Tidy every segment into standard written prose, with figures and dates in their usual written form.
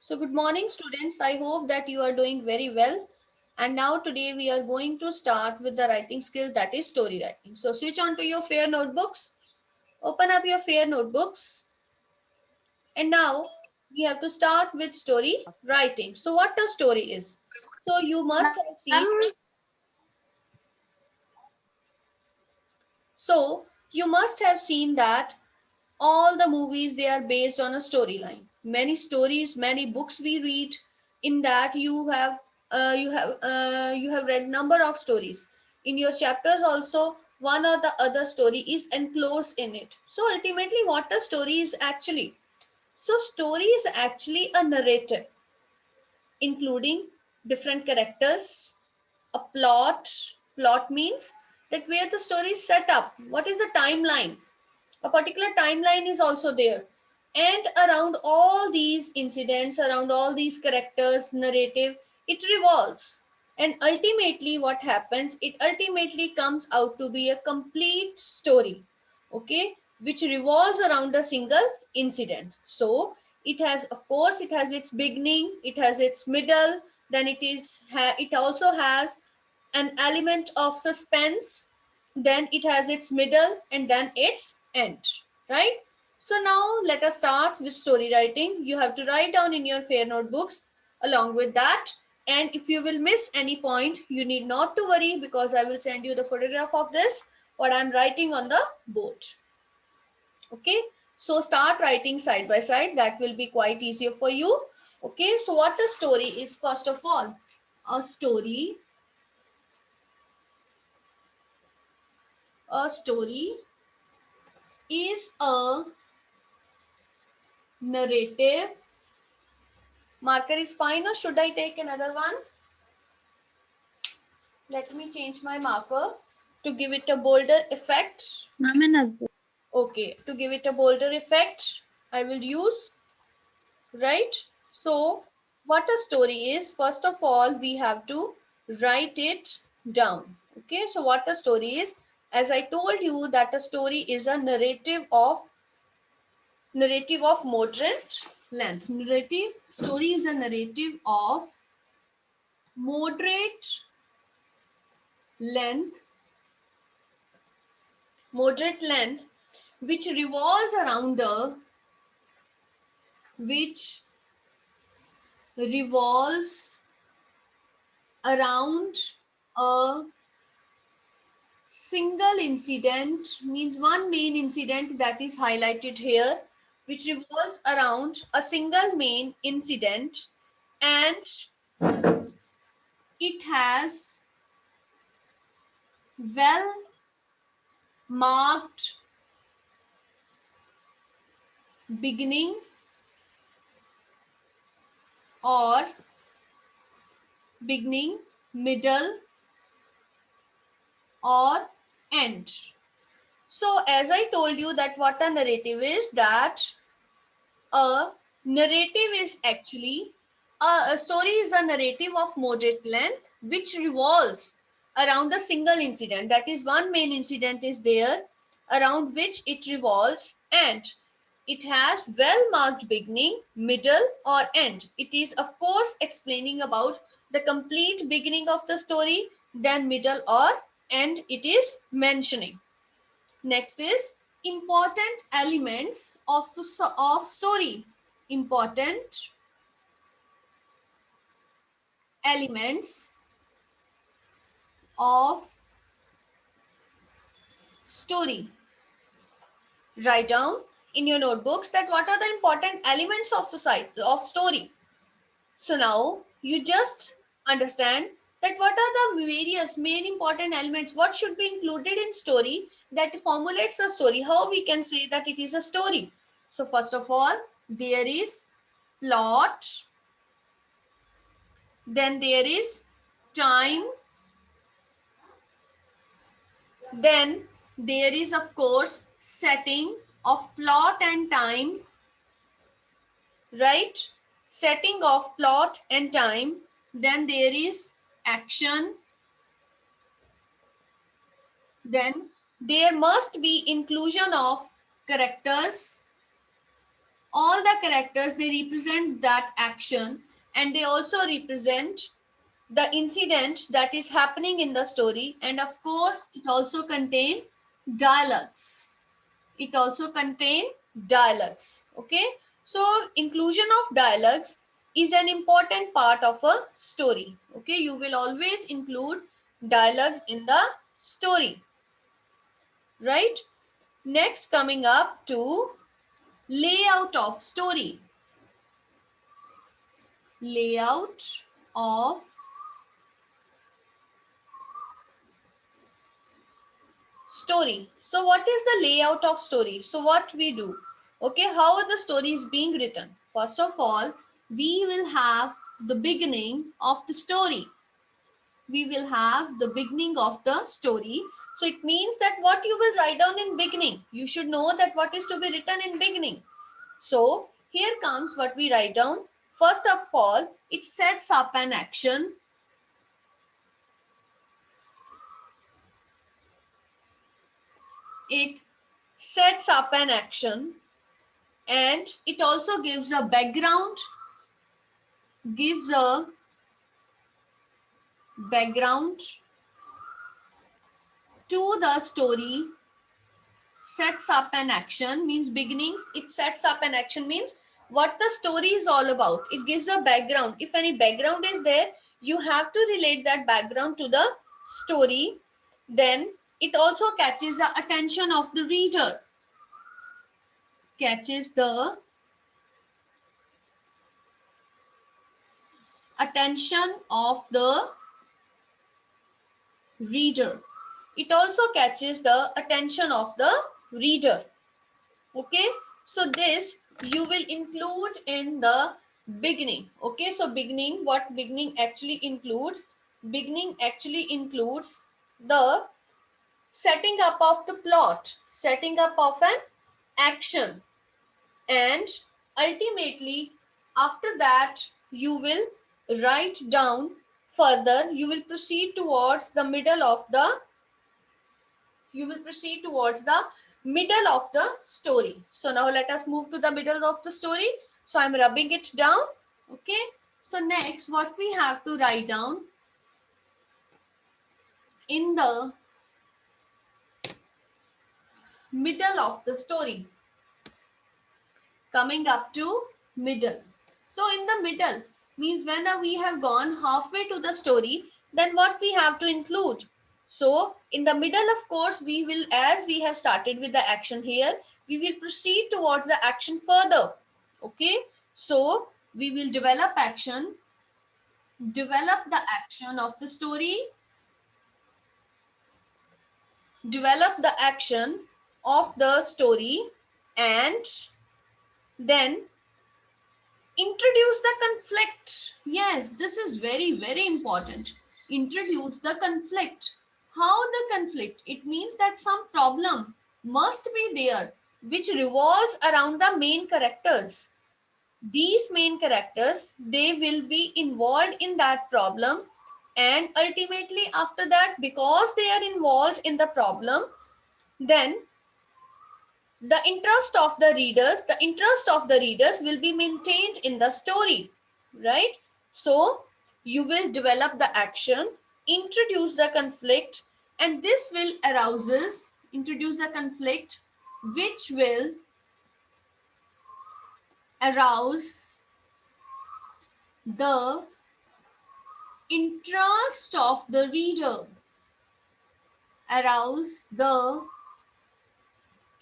So good morning students. I hope that you are doing very well. And now today we are going to start with the writing skill, that is story writing. So switch on to your fair notebooks. Open up your fair notebooks. And now we have to start with story writing. So what a story is. So you must have seen Ma'am, so you must have seen that all the movies, they are based on a storyline. Many stories, many books we read. In that you have read number of stories. In your chapters also, one or the other story is enclosed in it. So ultimately, what a story is actually? So story is actually a narrative including different characters, a plot. Plot means that where the story is set up, what is the timeline, a particular timeline is also there, and around all these incidents, around all these characters, narrative, it revolves. And ultimately what happens, it ultimately comes out to be a complete story, okay, which revolves around a single incident. So it has, of course, it has its beginning, it has its middle, then it also has an element of suspense, then it has its middle, and then its end, right? So now let us start with story writing. You have to write down in your fair notebooks along with that. And if you will miss any point, you need not to worry, because I will send you the photograph of this, what I'm writing on the board. Okay, so start writing side by side, that will be quite easier for you. Okay, so what a story is, first of all, a story is a narrative. Marker is fine, or should I take another one? Let me change my marker to give it a bolder effect. ma'am, another. Okay, to give it a bolder effect, I will use, right? So, what a story is, first of all, we have to write it down. Okay, so what a story is, as I told you, that a story is a narrative of moderate length. Narrative story is a narrative of moderate length, moderate length, which revolves around a which revolves around a single incident, means one main incident that is highlighted here, which revolves around a single main incident, and it has well marked beginning or beginning, middle, or end. So as I told you, that what a narrative is, that a narrative is actually a story is a narrative of moderate length which revolves around a single incident. That is, one main incident is there around which it revolves, and it has well marked beginning, middle, or end. It is, of course, explaining about the complete beginning of the story, then middle or end it is mentioning. Next is important elements of story. Important elements of story. Write down in your notebooks that what are the important elements of society of story. So now you just understand that what are the various main important elements, what should be included in story that formulates a story, how we can say that it is a story. So first of all, there is plot, then there is time, then there is, of course, setting of plot and time, right? Setting of plot and time, then there is action, then there must be inclusion of characters, all the characters, they represent that action, and they also represent the incident that is happening in the story. And of course it also contain dialogues. It also contain dialogues. Okay, so inclusion of dialogues is an important part of a story. Okay, you will always include dialogues in the story, right? Next, coming up to layout of story. Layout of story. So what is the layout of story? So what we do? Okay, how the story is being written? First of all, we will have the beginning of the story. We will have the beginning of the story. So it means that what you will write down in beginning, you should know that what is to be written in beginning. So here comes what we write down. First of all, it sets up an action. It sets up an action, and it also gives a background, gives a background to the story. Sets up an action means beginnings. It sets up an action means what the story is all about. It gives a background. If any background is there, you have to relate that background to the story. Then it also catches the attention of the reader. Catches the attention of the reader. It also catches the attention of the reader. Okay, so this you will include in the beginning. Okay, so beginning, what beginning actually includes? Beginning actually includes the setting up of the plot, setting up of an action, and ultimately after that you will write down further. You will proceed towards the middle of the middle of the story. So now let us move to the middle of the story. So I'm rubbing it down. Okay, so next what we have to write down in the middle of the story, coming up to middle. So in the middle means when we have gone halfway to the story, then what we have to include? So in the middle, of course, we will, as we have started with the action here, we will proceed towards the action further. Okay, so we will develop the action of the story, develop the action of the story, and then introduce the conflict. Yes, this is very, very important. Introduce the conflict. How the conflict? It means that some problem must be there which revolves around the main characters. These main characters, they will be involved in that problem, and ultimately after that, because they are involved in the problem, then the interest of the readers will be maintained in the story, right? So you will develop the action, introduce the conflict, and this will introduce the conflict, which will arouse the interest of the reader. Arouse the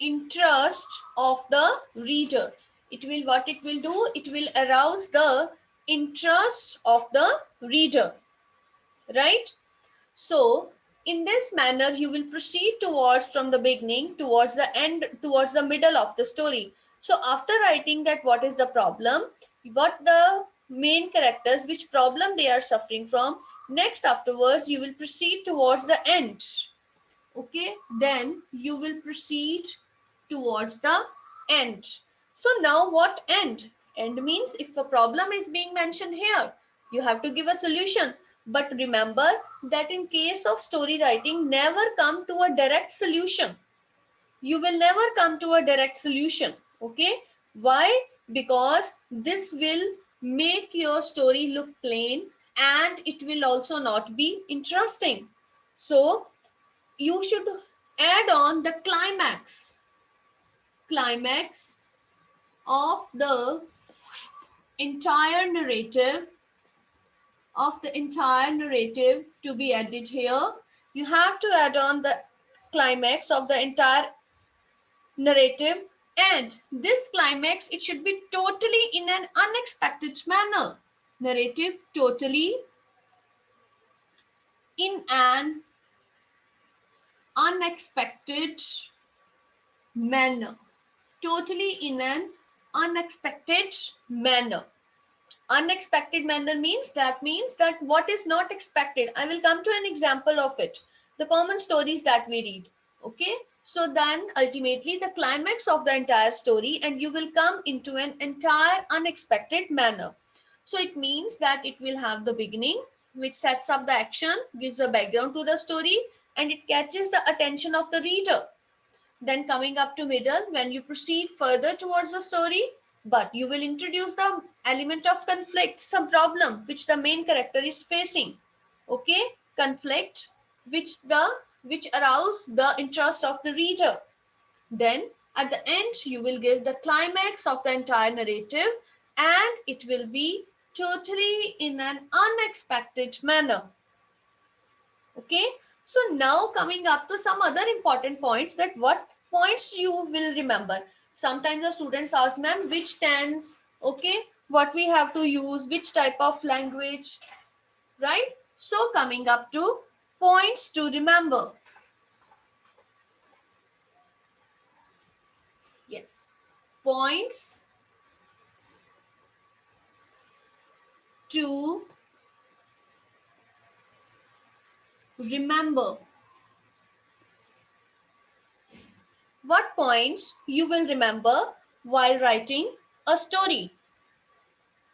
interest of the reader. It will, what it will do? It will arouse the interest of the reader, right? So in this manner you will proceed towards, from the beginning towards the end, towards the middle of the story. So after writing that what is the problem, what the main characters, which problem they are suffering from, next afterwards you will proceed towards the end. Okay, then you will proceed towards the end. So now what end? End means if a problem is being mentioned here, you have to give a solution. But remember that in case of story writing, never come to a direct solution. You will never come to a direct solution. Okay, why? because this will make your story look plain and it will also not be interesting. So you should add on the climax of the entire narrative to be added here. You have to add on the climax of the entire narrative, and this climax, it should be totally in an unexpected manner. Narrative totally in an unexpected manner. Totally in an unexpected manner. Unexpected manner means that what is not expected. I will come to an example of it. The common stories that we read. Okay. So then ultimately the climax of the entire story, and you will come into an entire unexpected manner. So it means that it will have the beginning, which sets up the action, gives a background to the story, and it catches the attention of the reader. Then coming up to middle, when you proceed further towards the story, but you will introduce the element of conflict, some problem which the main character is facing. Okay, conflict which arouse the interest of the reader. Then at the end, you will give the climax of the entire narrative, and it will be totally in an unexpected manner. Okay, so now coming up to some other important points, that what points you will remember. Sometimes the students ask, ma'am, which tense, okay, what we have to use, which type of language, right? So coming up to points to remember. Yes, points to remember. What points you will remember while writing a story?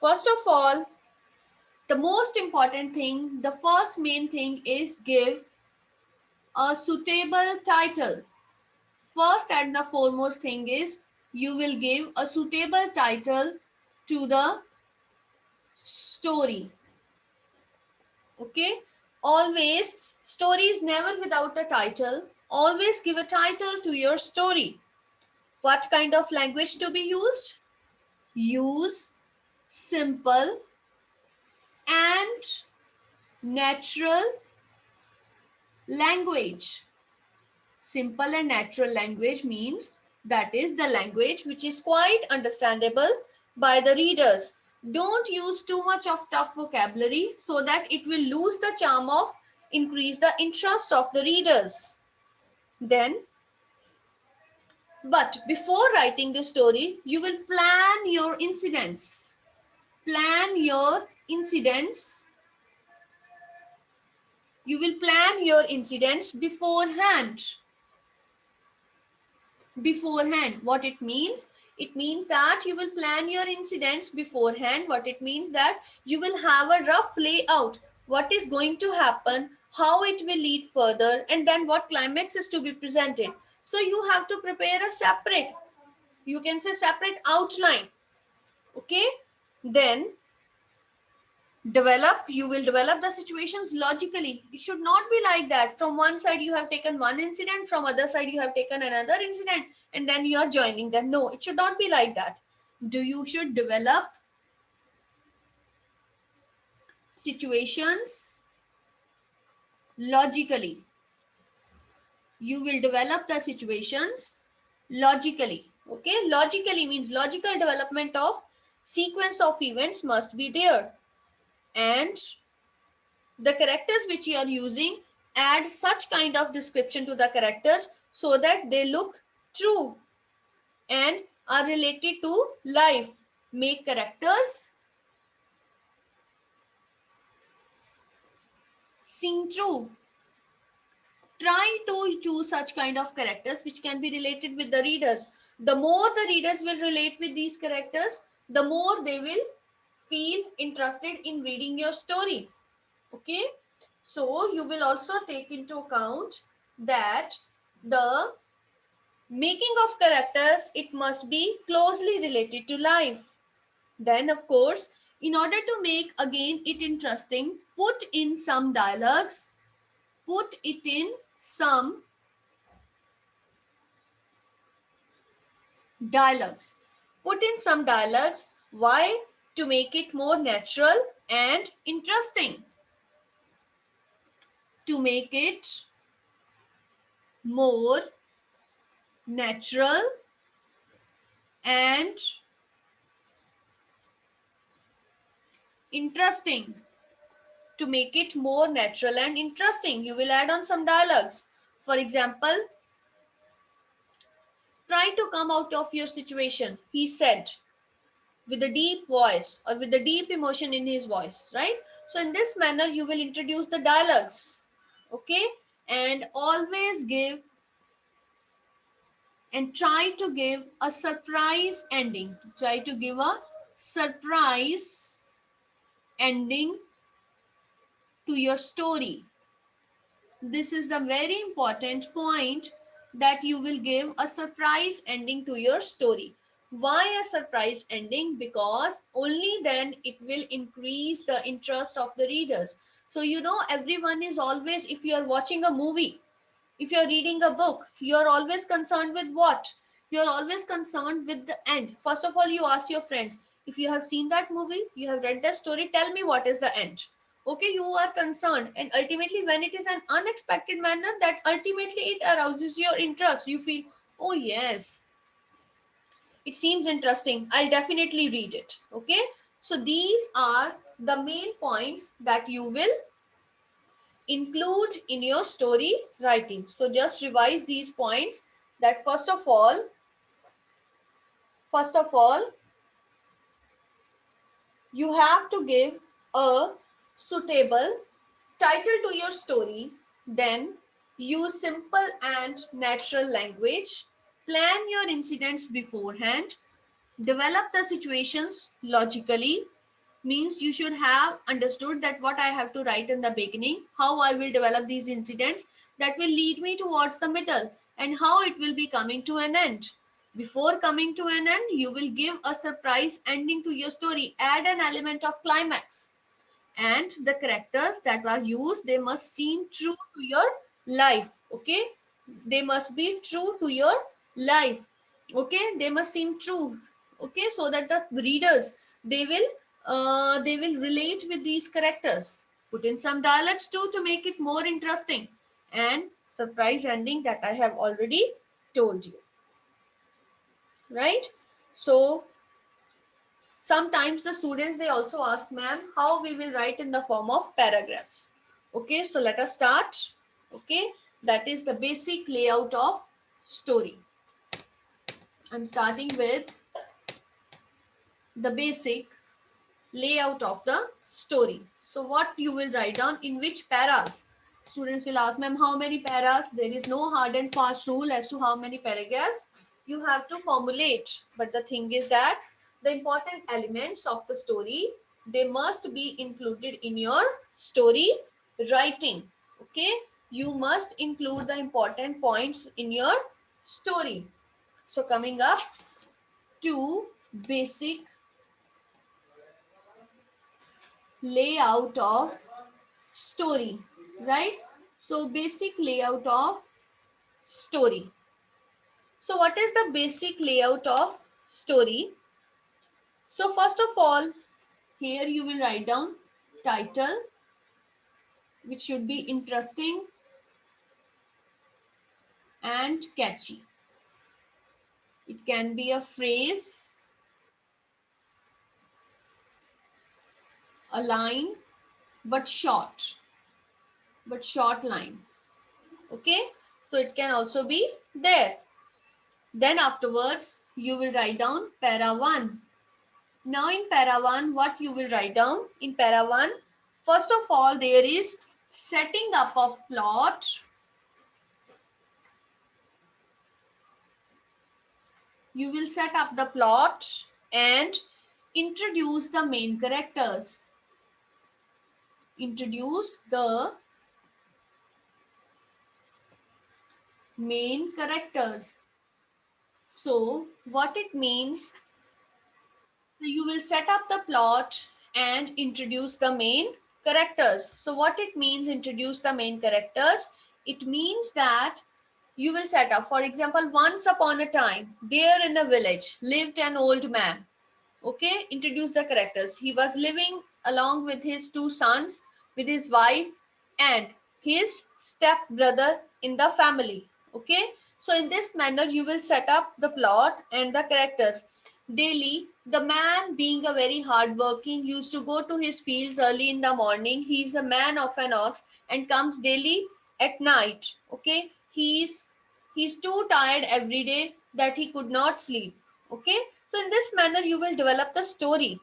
First of all, the most important thing, the first main thing is give a suitable title. First and the foremost thing is you will give a suitable title to the story. Okay? Always, story is never without a title. Always give a title to your story. What kind of language to be used? Use simple and natural language. Simple and natural language means that is the language which is quite understandable by the readers. Don't use too much of tough vocabulary so that it will lose the charm of increase the interest of the readers. Then, but before writing the story, you will plan your incidents. Plan your incidents. You will plan your incidents beforehand. What it means, it means that you will plan your incidents beforehand. What it means, that you will have a rough layout, what is going to happen, how it will lead further, and then what climax is to be presented. So you have to prepare a separate, you can say separate outline. Okay, then you will develop the situations logically. It should not be like that from one side you have taken one incident, from other side you have taken another incident, and then you are joining them. No, it should not be like that. You should develop situations logically. You will develop the situations logically. Okay, logically means logical development of sequence of events must be there, and the characters which you are using, add such kind of description to the characters so that they look true and are related to life. Make characters seem true. Try to choose such kind of characters which can be related with the readers. The more the readers will relate with these characters, the more they will feel interested in reading your story. Okay, so you will also take into account that the Making of characters, it must be closely related to life. Then, of course, in order to make again it interesting, put in some dialogues, put it in some dialogues. Put in some dialogues. Why? To make it more natural and interesting. To make it more natural and interesting. To make it more natural and interesting, you will add on some dialogues. For example, try to come out of your situation, he said, with a deep voice or with a deep emotion in his voice, right? So, in this manner, you will introduce the dialogues, okay? And always give and try to give a surprise ending. Try to give a surprise ending to your story. This is the very important point, that you will give a surprise ending to your story. Why a surprise ending? Because only then it will increase the interest of the readers. So, everyone is always, if you are watching a movie, if you're reading a book, you're always concerned with what? You're always concerned with the end. First of all, you ask your friends, if you have seen that movie, you have read that story, tell me what is the end. Okay, you are concerned. And ultimately, when it is an unexpected manner, that ultimately it arouses your interest. You feel, oh yes, it seems interesting. I'll definitely read it. Okay. So these are the main points that you will include in your story writing. So just revise these points, that first of all, you have to give a suitable title to your story, then use simple and natural language, plan your incidents beforehand, develop the situations logically, means you should have understood that what I have to write in the beginning, how I will develop these incidents that will lead me towards the middle, and how it will be coming to an end. Before coming to an end, you will give a surprise ending to your story, add an element of climax, and the characters that are used, they must seem true to your life. Okay, they must be true to your life. Okay, they must seem true. Okay, so that the readers, they will relate with these characters. Put in some dialogues too to make it more interesting, and surprise ending that I have already told you, right? So sometimes the students, they also ask, ma'am, how we will write in the form of paragraphs. Okay, so let us start. Okay, that is the basic layout of story. I'm starting with the basic layout of the story. So what you will write down, in which paras? Students will ask, ma'am, how many paras? There is no hard and fast rule as to how many paragraphs you have to formulate. But the thing is that the important elements of the story, they must be included in your story writing. Okay, you must include the important points in your story. So coming up to basic layout of story, right? So basic layout of story. So what is the basic layout of story? So first of all, here you will write down title, which should be interesting and catchy. It can be a phrase, a line, but short line. Okay, so it can also be there. Then afterwards, you will write down para 1. Now in para 1, what you will write down? In para 1, first of all, there is setting up of plot. You will set up the plot and introduce the main characters. Introduce the main characters. So what it means, you will set up the plot and introduce the main characters. So what it means, introduce the main characters, it means that you will set up, for example, once upon a time there in a village lived an old man. Okay, introduce the characters. He was living along with his two sons, with his wife and his step brother in the family. Okay, so in this manner you will set up the plot and the characters. Daily, the man, being a very hardworking, used to go to his fields early in the morning. He is a man of an ox and comes daily at night. Okay, he's too tired every day that he could not sleep. Okay, so in this manner you will develop the story.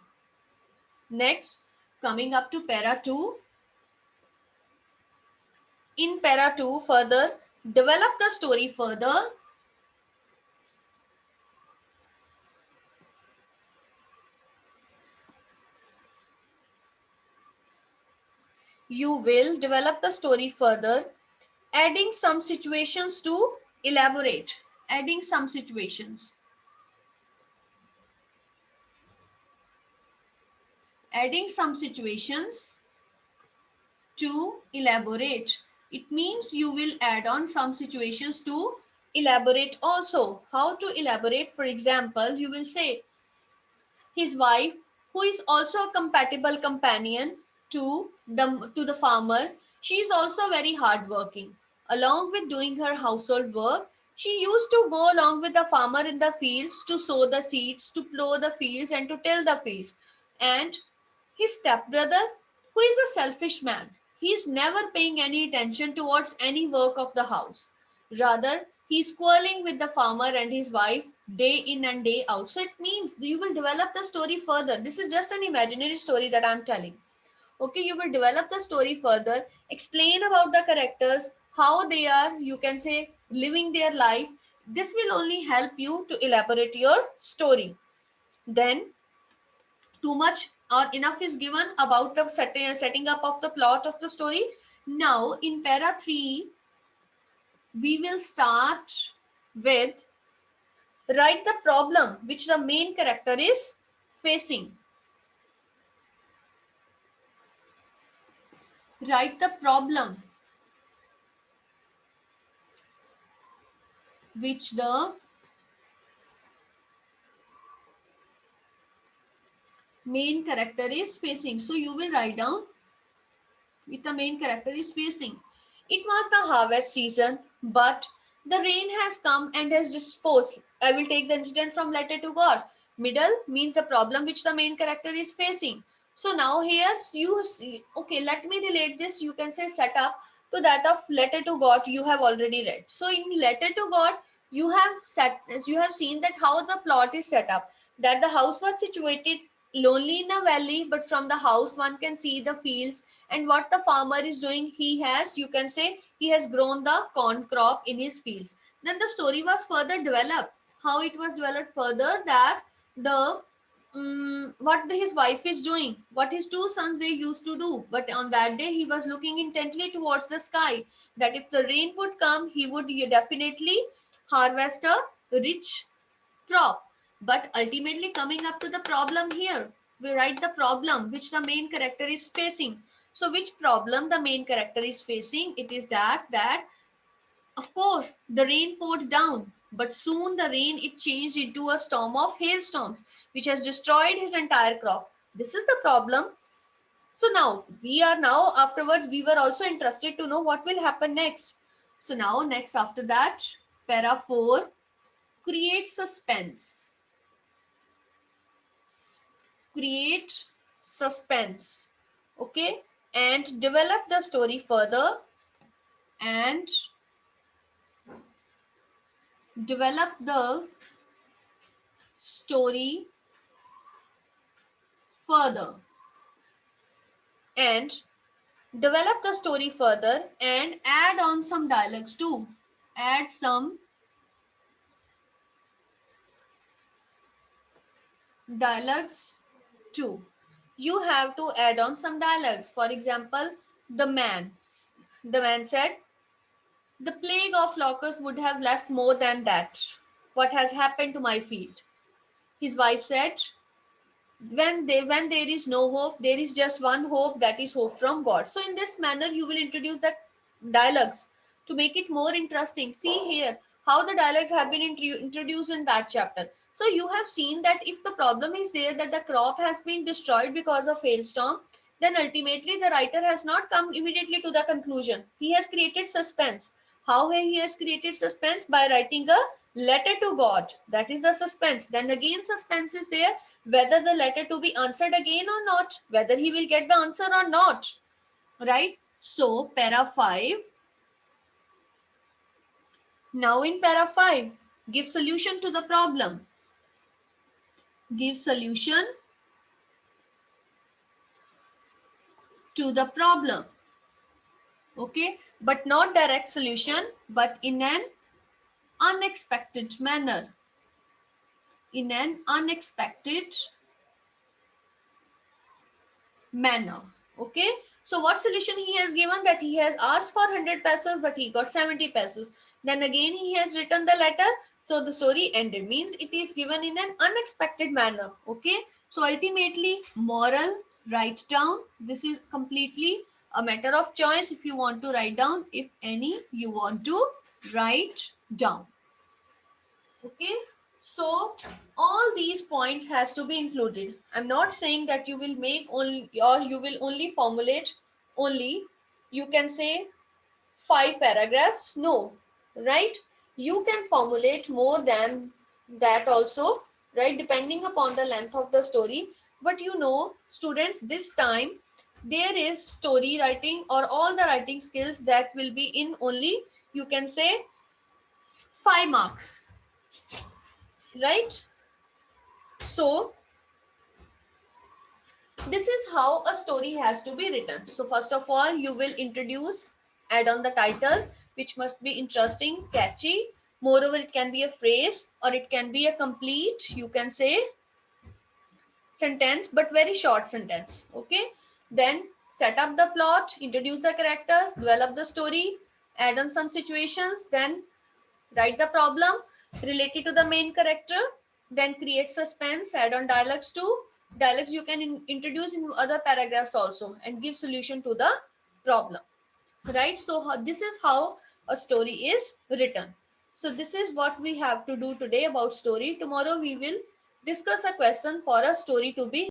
Next, coming up to para 2. In para 2, further develop the story further. You will develop the story further, adding some situations to elaborate. Adding some situations. Adding some situations to elaborate. It means you will add on some situations to elaborate also. How to elaborate? For example, you will say his wife, who is also a compatible companion to the farmer, she is also very hardworking. Along with doing her household work, she used to go along with the farmer in the fields to sow the seeds, to plow the fields, and to till the fields. And his stepbrother, who is a selfish man, he is never paying any attention towards any work of the house. Rather, he is quarreling with the farmer and his wife day in and day out. So it means you will develop the story further. This is just an imaginary story that I am telling. Okay, you will develop the story further, explain about the characters, how they are, you can say, living their life. This will only help you to elaborate your story. Then too much or enough is given about the setting up of the plot of the story. Now in para 3 we will start with write the problem which the main character is facing. Write the problem which the main character is facing. So you will write down with the main character is facing. It was the harvest season, but the rain has come and has disposed. I will take the incident from letter to God. Middle means the problem which the main character is facing. So now here you see, okay, let me relate this. You can say set up to that of letter to God you have already read. So in letter to God, you have seen that how the plot is set up. That the house was situated lonely in a valley, but from the house one can see the fields, and what the farmer is doing, he has, you can say, he has grown the corn crop in his fields. Then the story was further developed. How it was developed further, that the his wife is doing, what his two sons they used to do, but on that day he was looking intently towards the sky, that if the rain would come he would definitely harvest a rich crop. But ultimately, coming up to the problem here, we write the problem which the main character is facing. So which problem the main character is facing? It is that of course the rain poured down, but soon the rain it changed into a storm of hailstorms which has destroyed his entire crop. This is the problem. So now we are now afterwards we were also interested to know what will happen next. So now next after that, para 4, create suspense. Create suspense. Okay, and develop the story further, and develop the story further, and develop the story further and add on some dialogues too. Add some dialogues too. You have to add on some dialogues. For example, the man the man said, the plague of locusts would have left more than that. what has happened to my field? His wife said, when there is no hope, there is just one hope, that is hope from God. So in this manner you will introduce the dialogues to make it more interesting. See here how the dialogues have been introduced in that chapter. So you have seen that if the problem is there, that the crop has been destroyed because of hailstorm, then ultimately the writer has not come immediately to the conclusion. He has created suspense. How he has created suspense? By writing a letter to God. That is the suspense. Then again suspense is there, whether the letter to be answered again or not, whether he will get the answer or not, right? So para 5. Now in para 5, give solution to the problem. Give solution to the problem. Okay, but not direct solution, but in an unexpected manner. In an unexpected manner. Okay, so what solution he has given? That he has asked for 100 pesos but he got 70 pesos. Then again he has written the letter, so the story ended. Means it is given in an unexpected manner. Okay, so ultimately moral, write down. This is completely a matter of choice. If you want to write down, if any you want to write down. Okay, so all these points has to be included. I'm not saying that you will make only, or you will only formulate only, you can say 5 paragraphs. No, right? You can formulate more than that also, right, depending upon the length of the story. But you know, students, this time there is story writing or all the writing skills that will be in only, you can say, 5 marks, right? So this is how a story has to be written. So first of all, you will introduce, add on the title, which must be interesting, catchy. Moreover, it can be a phrase or it can be a complete, you can say, sentence, but very short sentence. Okay. Then set up the plot, introduce the characters, develop the story, add on some situations, then write the problem related to the main character, then create suspense, add on dialogues too. Dialogues you can introduce in other paragraphs also, and give solution to the problem, right? So this is how a story is written. So this is what we have to do today about story. Tomorrow we will discuss a question for a story to be